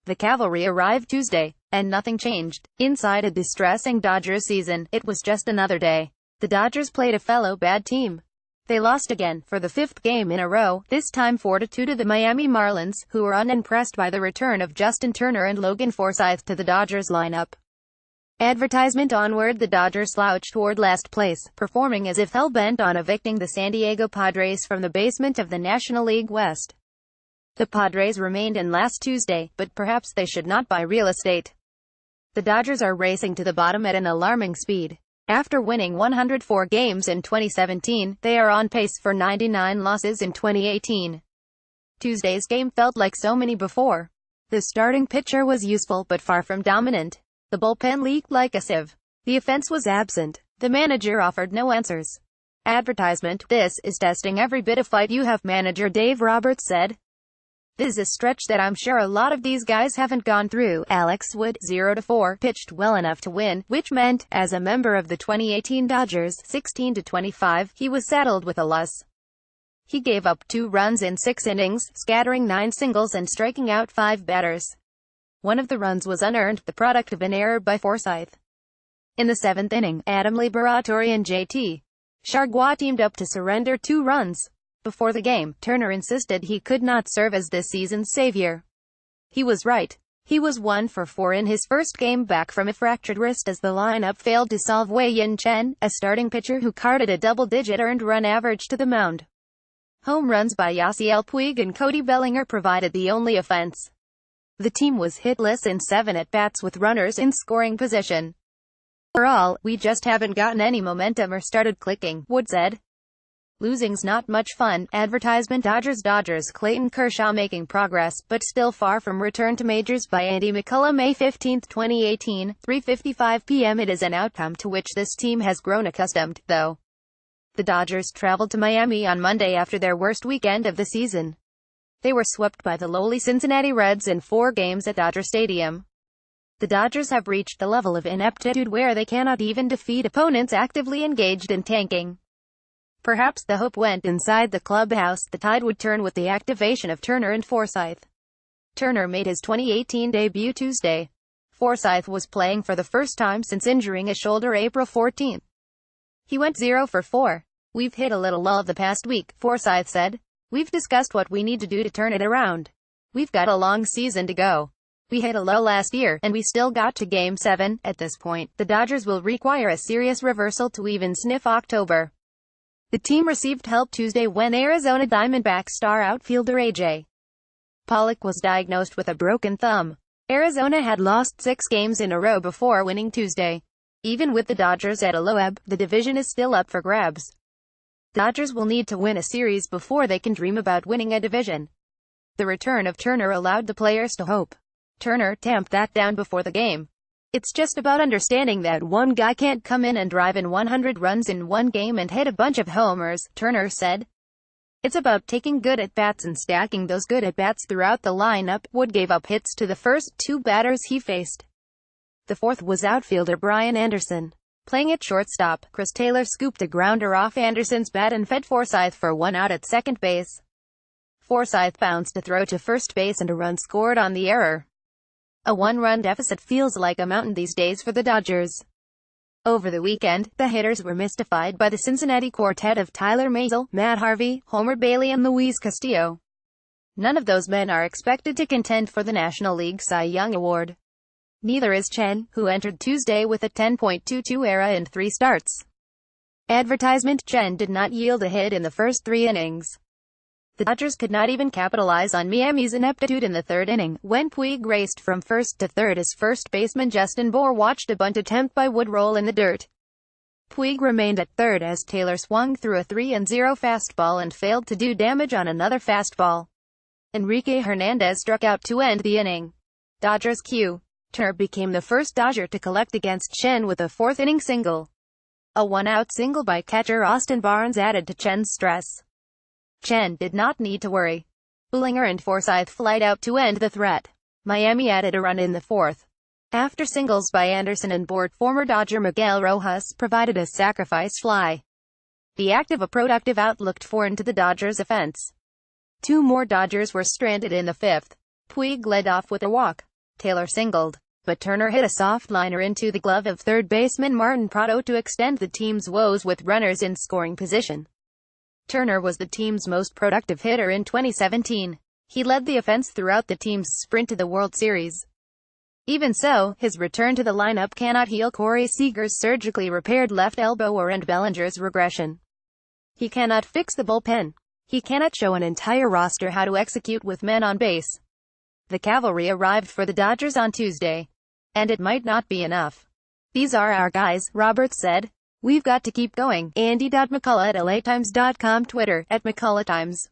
The cavalry arrived Tuesday, and nothing changed. Inside a distressing Dodgers season, it was just another day. The Dodgers played a fellow bad team. They lost again, for the fifth game in a row, this time 4-2 to the Miami Marlins, who were unimpressed by the return of Justin Turner and Logan Forsythe to the Dodgers lineup. Advertisement onward. The Dodgers slouched toward last place, performing as if hell-bent on evicting the San Diego Padres from the basement of the National League West. The Padres remained in last Tuesday, but perhaps they should not buy real estate. The Dodgers are racing to the bottom at an alarming speed. After winning 104 games in 2017, they are on pace for 99 losses in 2018. Tuesday's game felt like so many before. The starting pitcher was useful but far from dominant. The bullpen leaked like a sieve. The offense was absent. The manager offered no answers. Advertisement. This is testing every bit of fight you have, manager Dave Roberts said. This is a stretch that I'm sure a lot of these guys haven't gone through. Alex Wood, 0-4, pitched well enough to win, which meant, as a member of the 2018 Dodgers, 16-25, he was saddled with a loss. He gave up 2 runs in 6 innings, scattering 9 singles and striking out 5 batters. One of the runs was unearned, the product of an error by Forsythe. In the 7th inning, Adam Liberatori and J.T. Chargois teamed up to surrender 2 runs. Before the game, Turner insisted he could not serve as this season's savior. He was right. He was 1 for 4 in his first game back from a fractured wrist as the lineup failed to solve Wei-Yin Chen, a starting pitcher who carted a double-digit earned run average to the mound. Home runs by Yasiel Puig and Cody Bellinger provided the only offense. The team was hitless in 7 at-bats with runners in scoring position. Overall, we just haven't gotten any momentum or started clicking, Wood said. Losing's not much fun. Advertisement. Dodgers Clayton Kershaw making progress, but still far from return to majors by Andy McCullough. May 15, 2018, 3:55 p.m. It is an outcome to which this team has grown accustomed, though. The Dodgers traveled to Miami on Monday after their worst weekend of the season. They were swept by the lowly Cincinnati Reds in 4 games at Dodger Stadium. The Dodgers have reached the level of ineptitude where they cannot even defeat opponents actively engaged in tanking. Perhaps the hope went inside the clubhouse. The tide would turn with the activation of Turner and Forsythe. Turner made his 2018 debut Tuesday. Forsythe was playing for the first time since injuring a shoulder April 14. He went 0 for 4. We've hit a little lull the past week, Forsythe said. We've discussed what we need to do to turn it around. We've got a long season to go. We hit a low last year, and we still got to Game 7. At this point, the Dodgers will require a serious reversal to even sniff October. The team received help Tuesday when Arizona Diamondbacks star outfielder A.J. Pollock was diagnosed with a broken thumb. Arizona had lost 6 games in a row before winning Tuesday. Even with the Dodgers at a low ebb, the division is still up for grabs. The Dodgers will need to win a series before they can dream about winning a division. The return of Turner allowed the players to hope. Turner tamped that down before the game. It's just about understanding that one guy can't come in and drive in 100 runs in one game and hit a bunch of homers, Turner said. It's about taking good at-bats and stacking those good at-bats throughout the lineup. Wood gave up hits to the first 2 batters he faced. The fourth was outfielder Brian Anderson. Playing at shortstop, Chris Taylor scooped a grounder off Anderson's bat and fed Forsythe for 1 out at second base. Forsythe bounced a throw to first base and a run scored on the error. A 1-run deficit feels like a mountain these days for the Dodgers. Over the weekend, the hitters were mystified by the Cincinnati quartet of Tyler Mazel, Matt Harvey, Homer Bailey and Luis Castillo. None of those men are expected to contend for the National League Cy Young Award. Neither is Chen, who entered Tuesday with a 10.22 ERA in 3 starts. Advertisement. Chen did not yield a hit in the first 3 innings. The Dodgers could not even capitalize on Miami's ineptitude in the 3rd inning, when Puig raced from first to third as first baseman Justin Bour watched a bunt attempt by Wood roll in the dirt. Puig remained at third as Taylor swung through a 3-0 fastball and failed to do damage on another fastball. Enrique Hernandez struck out to end the inning. Dodgers Q. Turner became the first Dodger to collect against Chen with a 4th-inning single. A 1-out single by catcher Austin Barnes added to Chen's stress. Chen did not need to worry. Bellinger and Forsythe flied out to end the threat. Miami added a run in the 4th. After singles by Anderson and Bour, former Dodger Miguel Rojas provided a sacrifice fly. The productive out looked foreign to the Dodgers' offense. 2 more Dodgers were stranded in the 5th. Puig led off with a walk. Taylor singled, but Turner hit a soft liner into the glove of third baseman Martin Prado to extend the team's woes with runners in scoring position. Turner was the team's most productive hitter in 2017. He led the offense throughout the team's sprint to the World Series. Even so, his return to the lineup cannot heal Corey Seager's surgically repaired left elbow or end Bellinger's regression. He cannot fix the bullpen. He cannot show an entire roster how to execute with men on base. The cavalry arrived for the Dodgers on Tuesday. And it might not be enough. "These are our guys," Roberts said. "We've got to keep going." Andy.McCullough at LATimes.com. Twitter, @McCulloughTimes.